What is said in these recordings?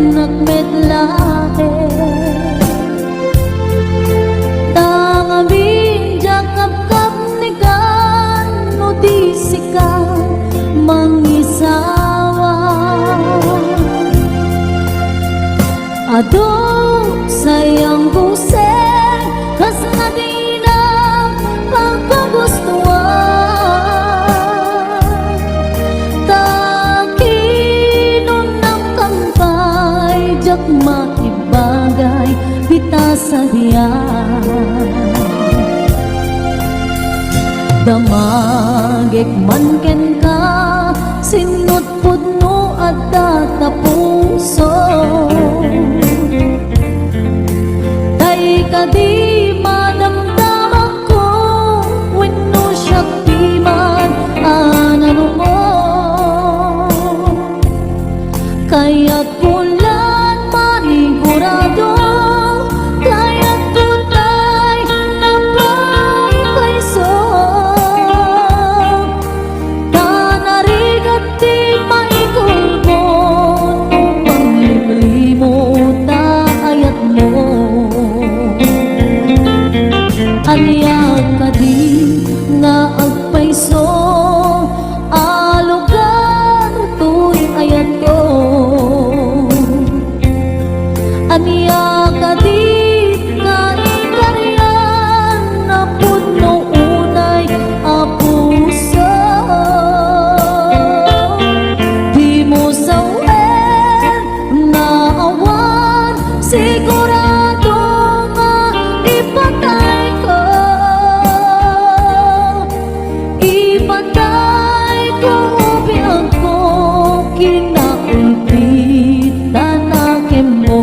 nagmetlae tangamin jakap-kap ni kan no di sika mangisawa ado sayang kuseng kas nadina pagkagustuhan takinon ng kampay jak maibagay pita sa diyan damagek man ken ka sinut pudno at tatapuso tay kadi madamdaman ko wenno siya piman anano mo kaya't pulan manigurado kaya't tunay na pagkaiso tanarigat di maikulbo nung panglimlimot na ayat mo aliyak ka di nga agpaiso alugan utoy ayat ko aniyak ka di nga ikaryan na puno unay apuso di mo sawen na awan sigurado nga ipatay ko biyang ko kinaulpit tanakin mo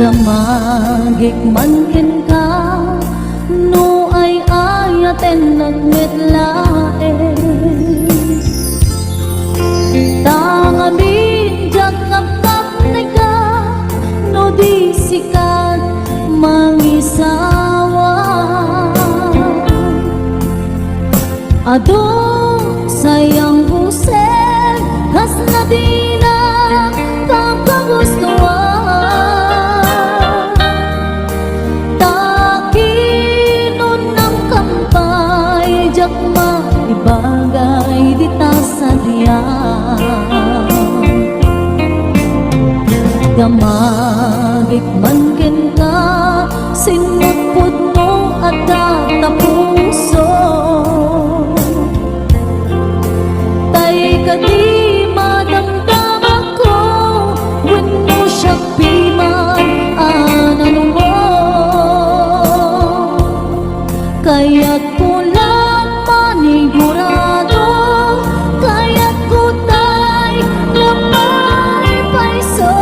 damagik man ken ka no ay ayaten nagmetlae tangamin jakap-kap ni ka no di sikat mangisawa ado sayang kuseng kas nadina pagkagustuhan jak maibagay di ta sa diyan damagik man ken ka sinut pudno at tatapuso tay kadi madamdaman ko wenno siya piman anano mo kaya't manigurado kaya't kutay na maipaiso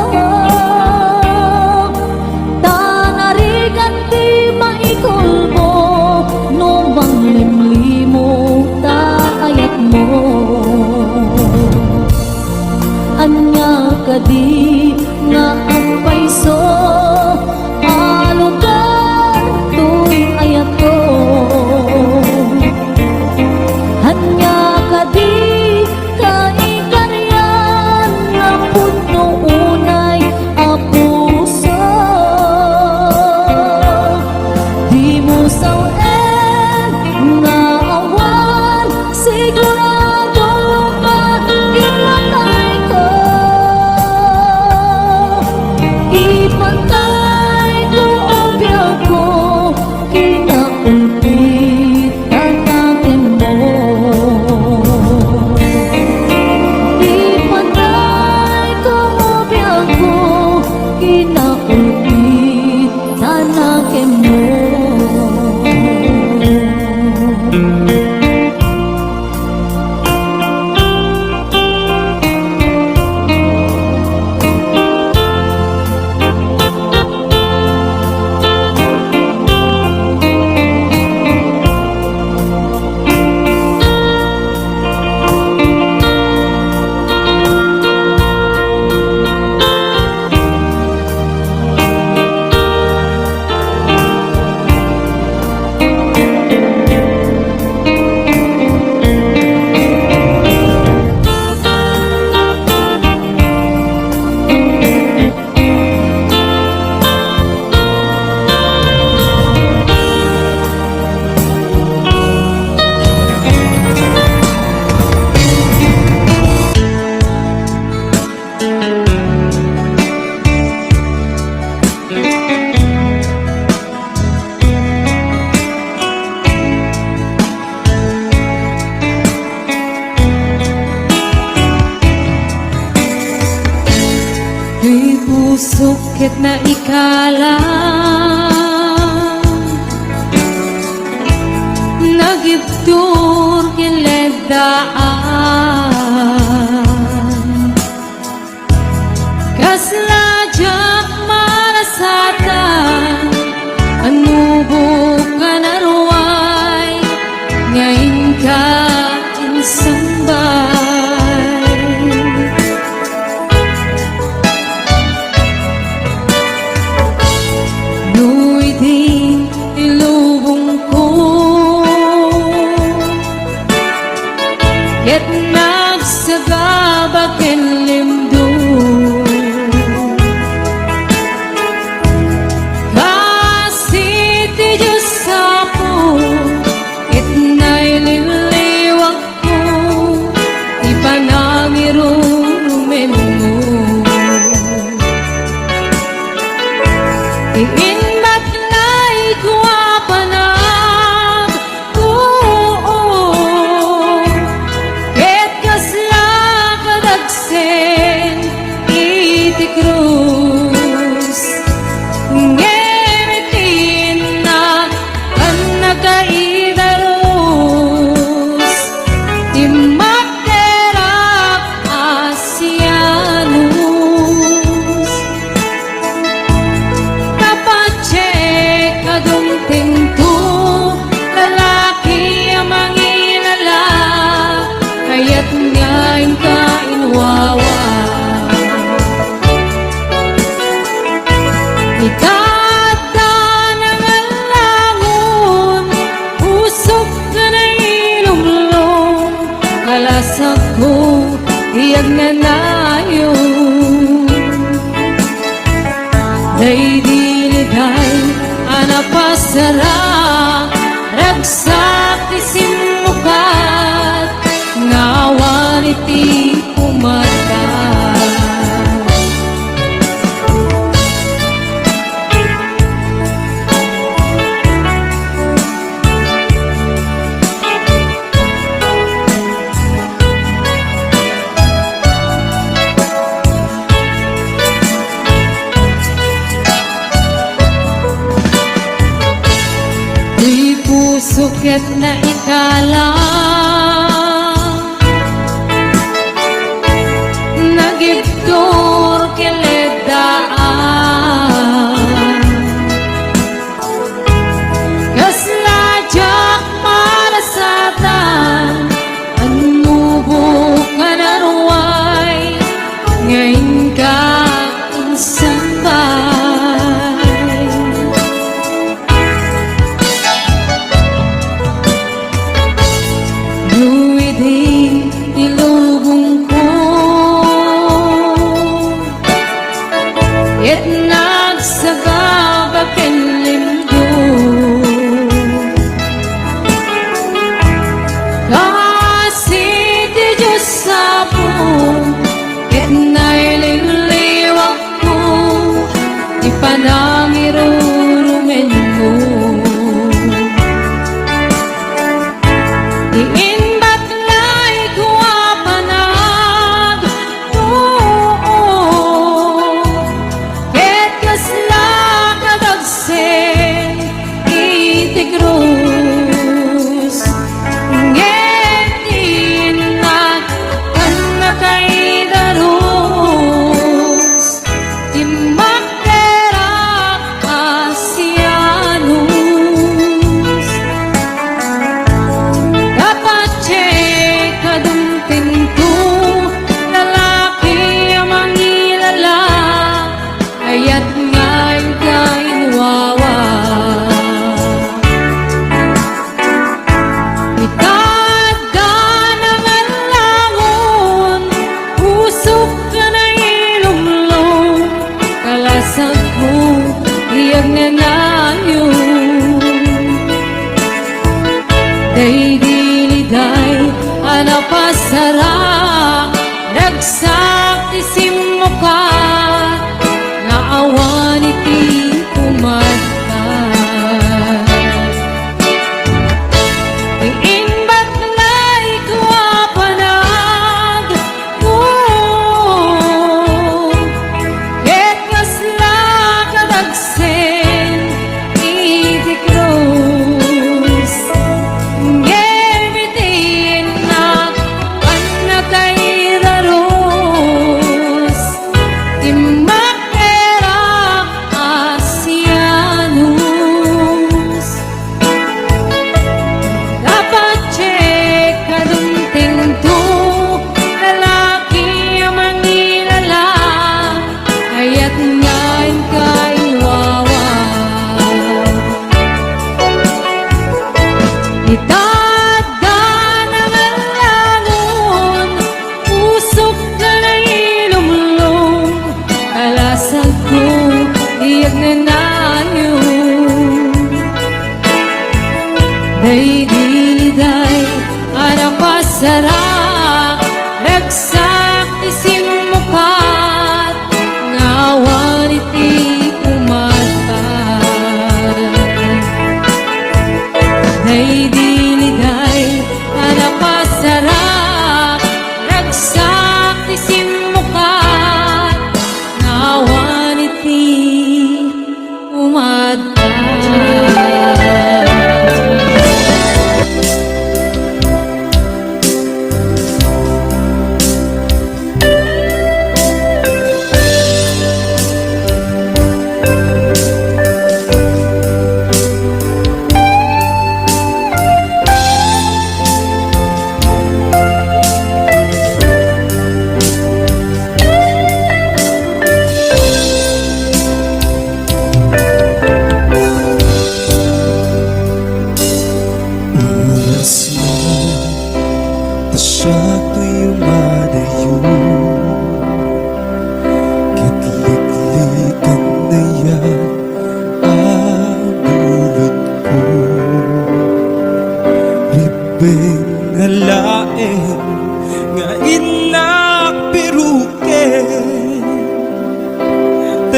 tanarigan di maikulbo no bang limlimo ta ayat mo anya kadi nga agpaiso alugan tuy ayat ko hanya kadi kaikaryan na puno unay apuso di mo sawen nga awan sigurado ipatay ko pusok ket na ikalang nagibtur kiledaan kasladyak marasatan anubok ka naruay ngayon ka insambay nu'y di ilubong ko ket nagsagabak en limdo kasi ti Diyos sapo ket naililiwag ko di panangirumen mo iinbat na'y guwapanag tuo ket kasla kadagsen iti krus ngemitin na kan nagkaidarus ti magderap Asianus kapatse kadumting tu lalaki ang mangilala kaya't ngayon ka inwawa itata ng alangon usok ka na ilumlong kalasag ko iyag na nayon day diliday anapasara ragsak ti simukat ngawan iti umata di pusok ket na ikalang nagibtur kiledaan kasladyak marasatan anubok ka naruay ngayon ka insambay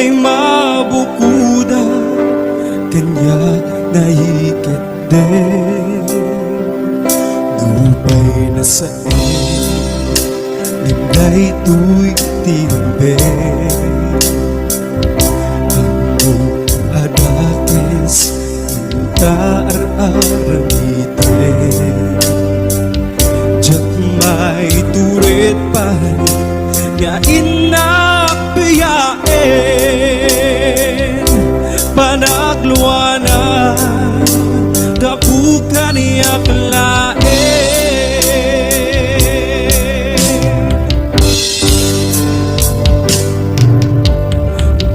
may mabukuda kanya naiket din. Dupay na sa nilay tuy timbe. Ang adakis inta ar-aramite. Diyak may turit pa nga inapiyain. Panagluwanan dapukan niyak lain.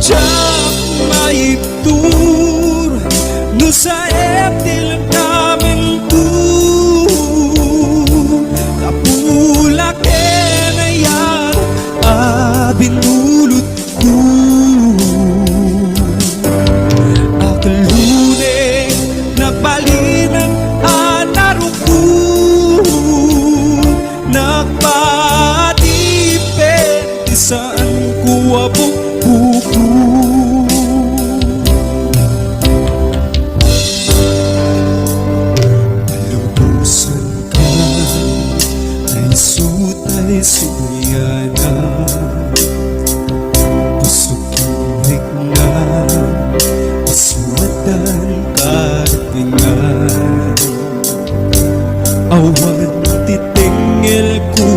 Diyak may tur no sa eptil namin tu. Kapulak na yan binulot ko. Akaluneng nagbalinang anaruko. Nagpatipid isaan ko abubuko. Malubusan ka ay sutay suyana. Pusukinig na isuwatan katingan. Awan titingil ko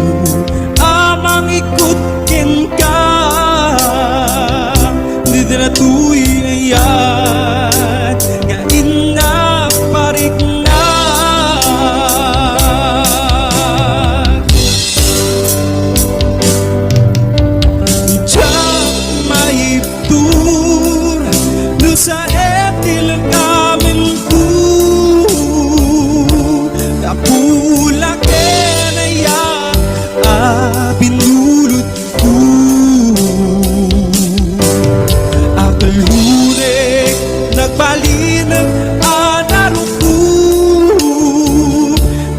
amang ikutin ka. Hindi na tuy ayan nga inaparik na. Sa eptil namin ko. Kapulak na yan binulot ko. Akaluneng nagbalinang anaruko.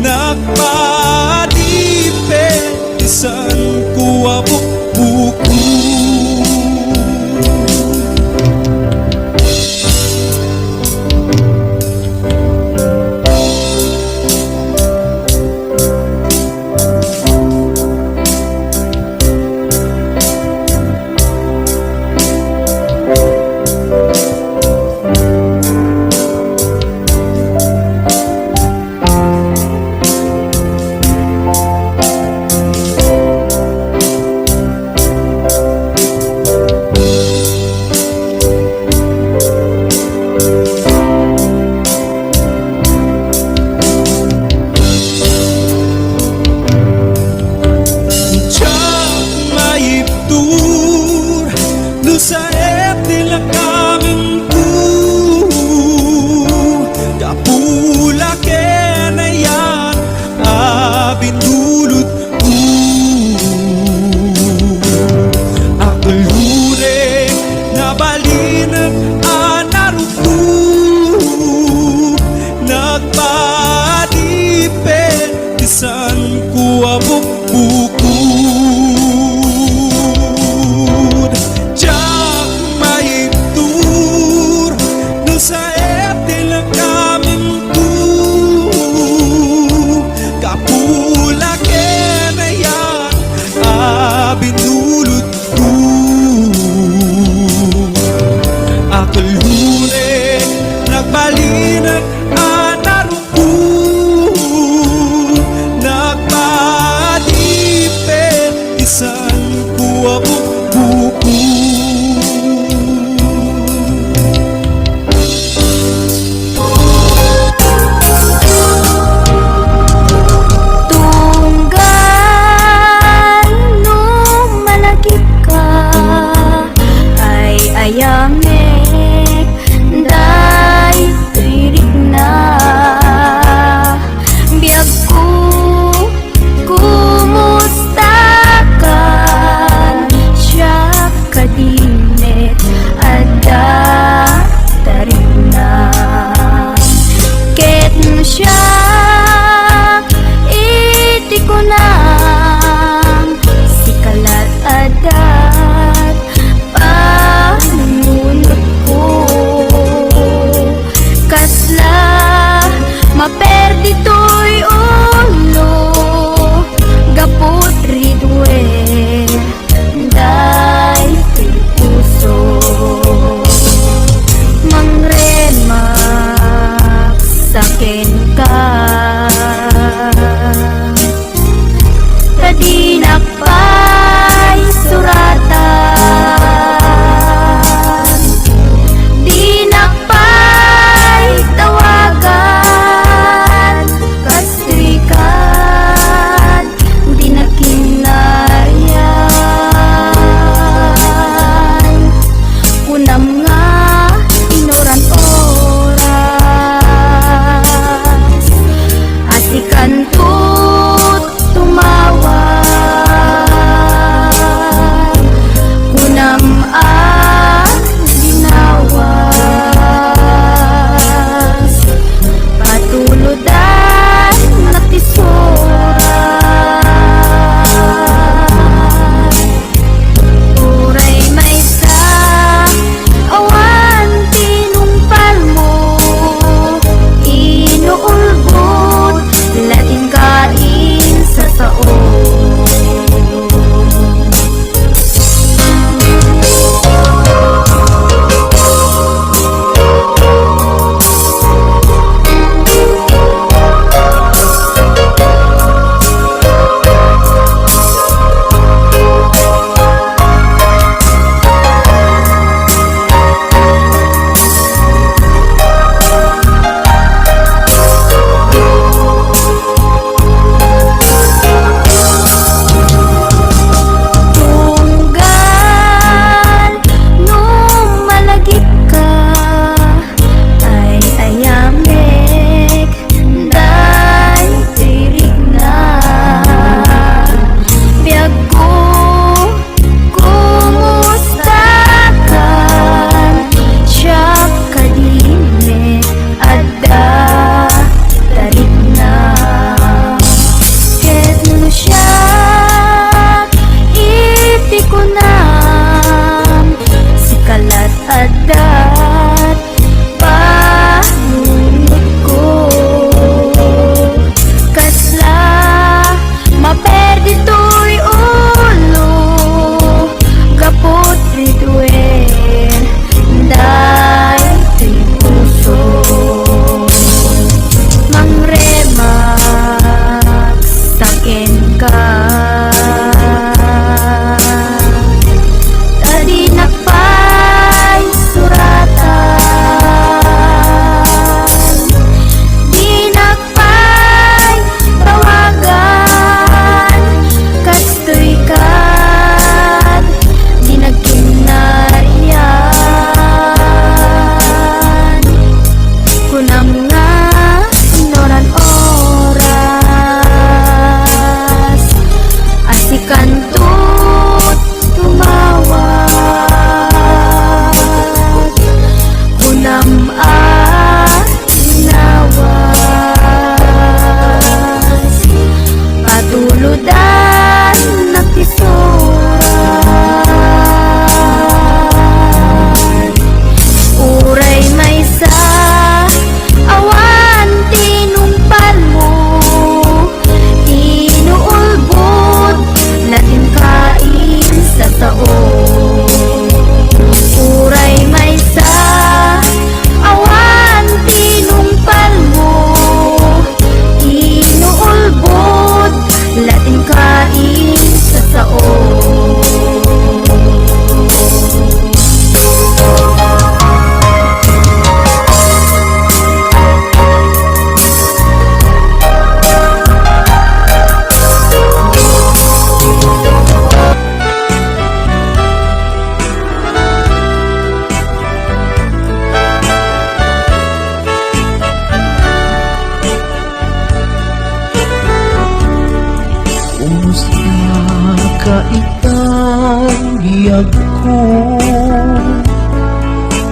Nagpadipid isan ko abubuko. Sa eptil namin ko. Kapulak na yan binulot ko. Akaluneng nabalinang anaruko. Nagpadipid isan ko abubuko. Sa eptil namin ko. Kapulak na yan binulot ko. Akaluneng nagbalinang anaruko. Nagpadipid isan ko abubuko. Ayamek day tirik na. Biyag ko kumusta kan siya kadinit ada tarik na. Ket siya iti ko na si kalat adat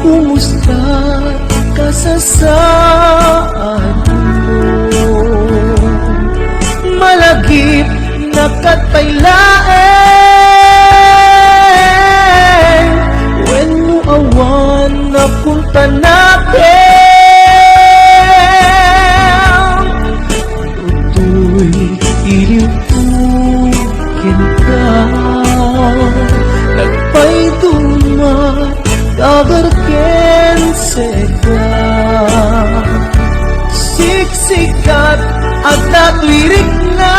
Kumusta ka sa saan mo? Malagip na katpailaeng when mo awan na punta natin. Tutoy ilipukin ka, nagpay dumat dagarken seka. Siksikat at natwirik na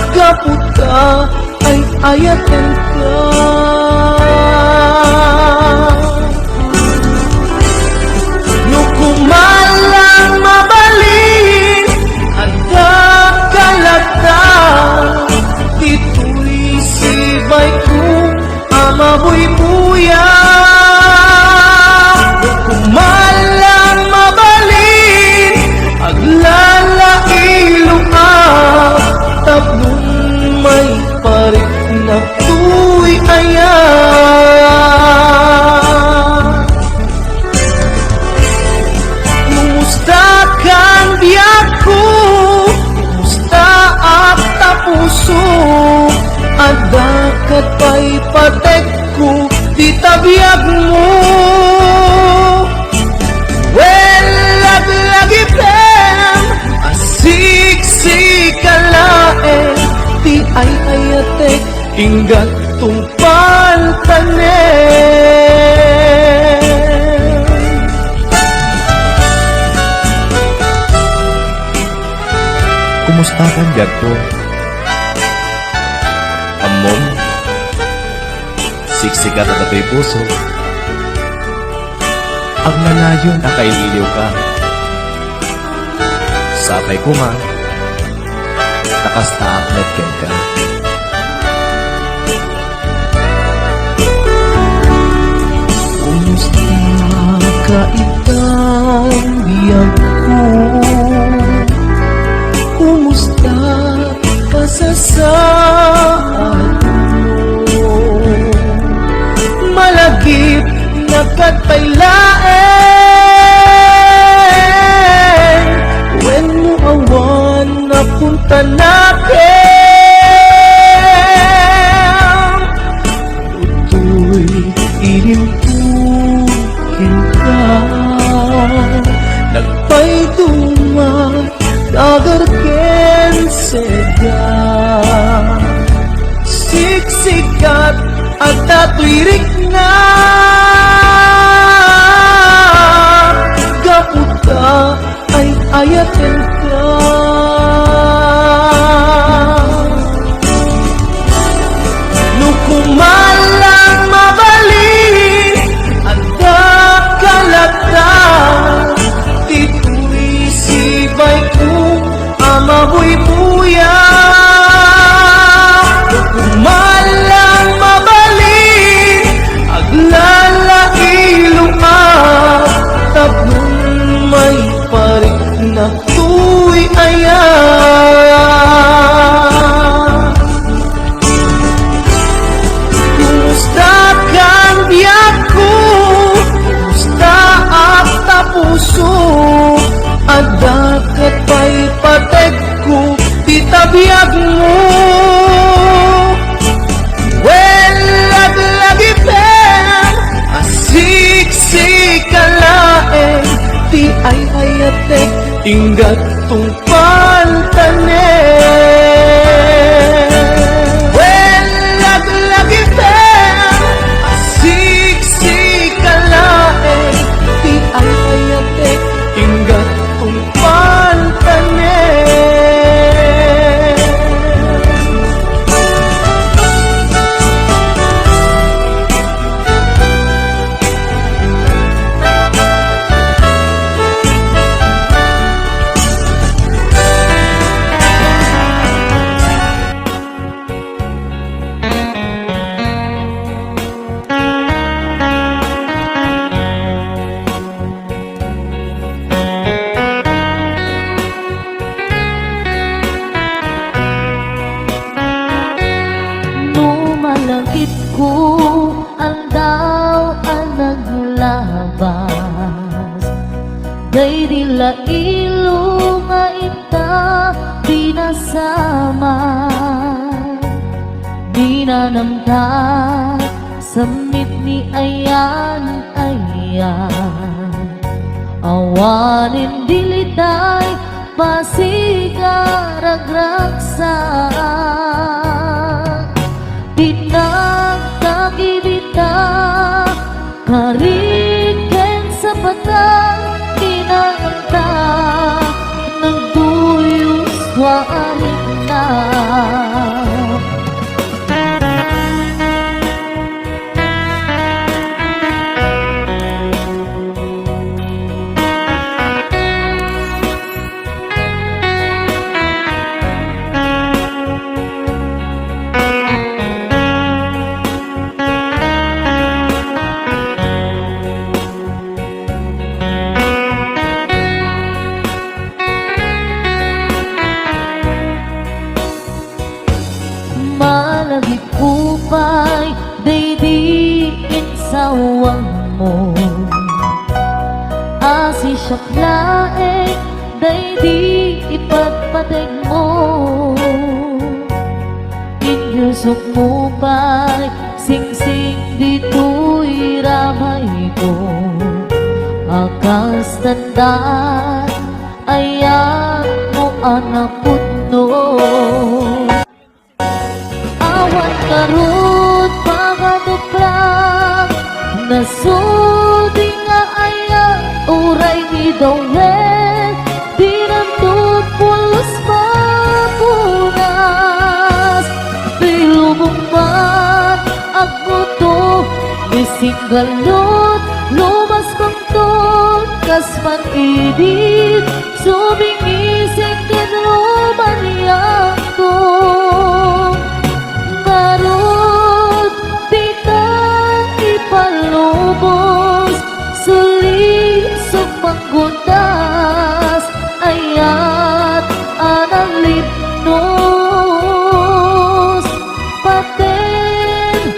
kaputa ay ayaten ka. Nukumalang mabalin anda kalata, ito'y sibay kong amabuy-buya. Nukumalang mabalin aglalailong tablong may parik na tuy ayan. Kumusta kang biyak ko? Kumusta at tapuso? Adakat pa'y patek ko, di tabiyag mo. Well, laglagipem, asiksikkalaeng, di ay ayatek, inggat tungpal tanem. Kumusta kang ko? Amom, siksikat at ako'y puso. Ang malayo na kaililiw ka. Sapay ko man, nakastaak na ka. Kumusta ka itang biyag ko? Kumusta ka sa saan mo? Malagip na katpailaeng when mo awan na punta natin. Tutoy ilimpukin ka, nagpay dumat dagarken sega. Siksikat at natwirik na kaputa ay ayaten ka. Nukumalang mabalin anda kalata, ito'y sibay kong amabuy-buya. Nukumalang mabalin aglalailong tablong may parik na tuy ayan. Kumusta kang biyak ko? Kumusta at tapuso? Adakat pa'y patek ko, di tabiyag mo. Well, laglagipem, asiksikkalaeng, di ay ayatek, inggat tungpal tanem. Well, laglagipem, asiksikkalaeng, di ay ayatek, inggat tungpal tanem. langit ko andaw ang naglabas. Day dila ilo nga ita pinasama. Di na namta samit ni ayan awanin dilitay pasigaragraksa. Pinagkakibita kariken sa patang pinagta nagduyos warin na. Malagip upay daydiin sawang mo. Asi siyak laeng daydi ipagpateg mo. Inyusok mo pa'y singsing dito'y ramay ko. Akas tandaan ayan mo anak putno. Awan karut pagaduplang nasudi nga ayan uray ni Dawel. Di nandun pulos mapunas. Pilubong man ako to bising galot lumas kong to kasman idit subingising kinruman niyang to. Karut di ka ipalubos sulisog manggundas ayat analipnos. Paten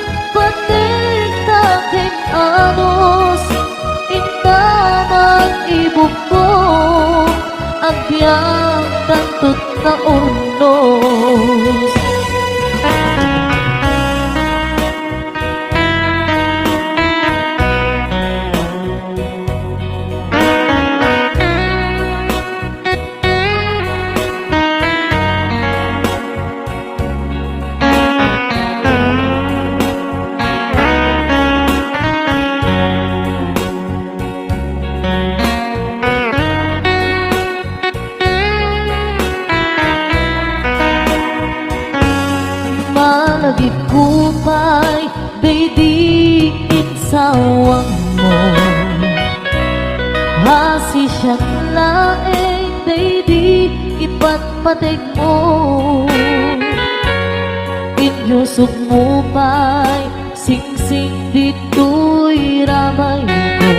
taking anos intamang ibukong ang biyang tantut na urnos. Malagip kupay daydiin sawang mo. Hasi siyak laeng daydi ipatpateg mo. Inyusok mo pa'y singsing dito'y ramay ko.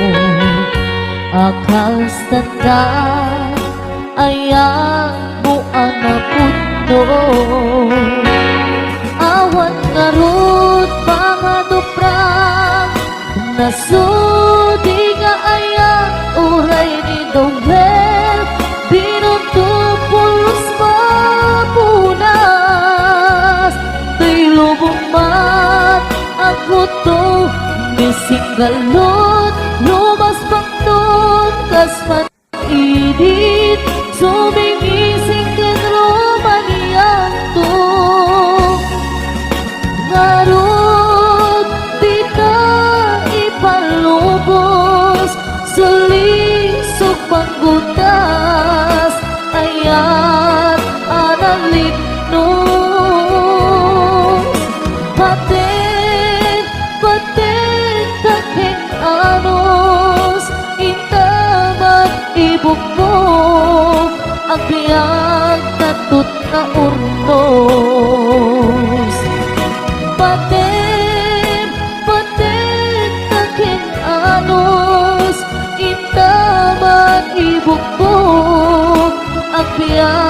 Akas tandaan ayan mo anak putno. Awan karut pangaduprang nasudi nga ayan uray ni Dawel. Binutupulos mapunas. Di lubong mat ako to bising galot lumas pangton kasman idit sumingising kinruman niyang to. Karut di ka ipalubos sulisog panggundas ayat analipnos. Paten taking anos intamang ibukong ang biyang tatut na urnos. Paten taking anos intamang ibukong ang biyang